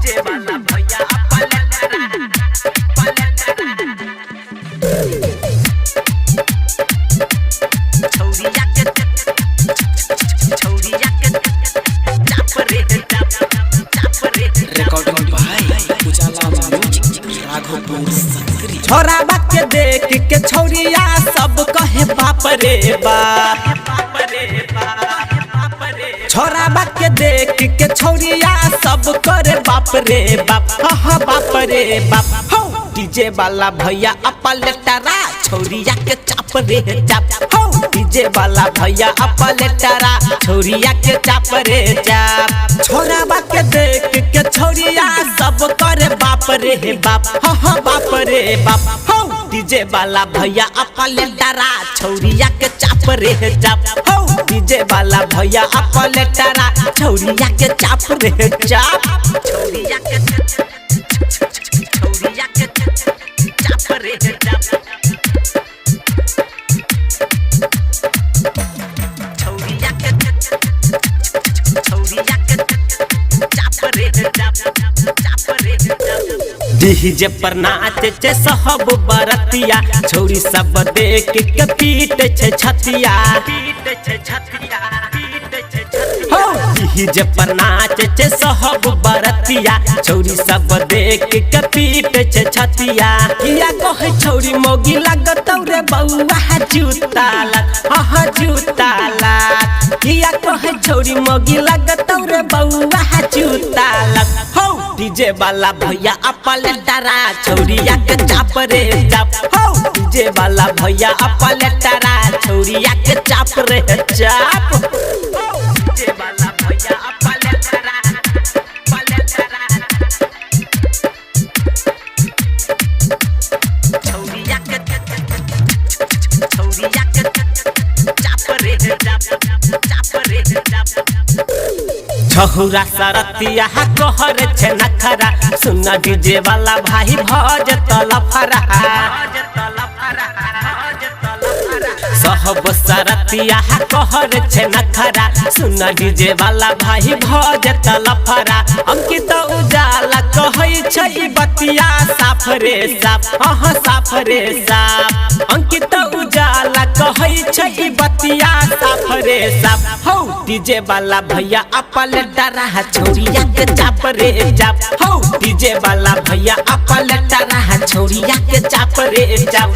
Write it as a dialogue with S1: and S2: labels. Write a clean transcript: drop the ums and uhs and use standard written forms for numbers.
S1: DJ वाला भैया पलटरा छौरिया के चाप रे
S2: रिकॉर्डिंग भाई उजाला म्यूजिक राघोपुर सकरी।
S1: छोरा के देख के छौरिया सब कहे बाप रे बाप। छोरा के देख के छौरिया सब करे बाप रे बाप। हाँ बाप रे बाप। हो डीजे वाला भैया पलटरा छौरिया के चाप रे चाप। हो डीजे वाला भैया पलटरा छौरिया के चाप रे चाप। छोरा के देख के छौरिया सब करे बाप रे बाप। हाँ बाप रे बाप। हो डीजे वाला भैया पलटरा छौरिया के चाप रे चाप। हो डीजे वाला भैया पलटरा छौरिया के चाप रे चाप। छौरिया के चाप रे चाप। छौरिया के चाप रे चाप रे चाप। डीजे पर नाचे सब बरतिया छौरी सब देख के पीट छे छतिया। हो डीजे पर नाचे सब बरतिया छौरी सब देख के पीट छे छतिया। किया कहे छौरी मोगी लगत रे बउआ जूता लग। हाँ जूता लग। किया कहे छौरी मोगी लगत रे बउआ जूता लग। हो डीजे वाला भैया पलटरा छौरिया के चाप रे चाप। हो डीजे वाला भैया पलटरा छौरिया के चाप रे चाप। डीजे वाला भैया पलटरा छौरिया के चाप रे चाप रे चाप। छहुरा सरतिया कहर छे नखरा सुना डीजे वाला भाई भज तलफरा। सहब सरतिया कहर छे नखरा सुना डीजे वाला भाई भज तलफरा। अंकित उजाला कहै छै बतिया साफ रे साफ। हाँ साफ रे साफ। अंकित उजाला कहै छै बतिया साफ रे साफ। हो डीजे वाला भैया पलटरा छौरिया के चाप रे चाप। हो डीजे वाला भैया पलटरा छौरिया के चाप रे चाप।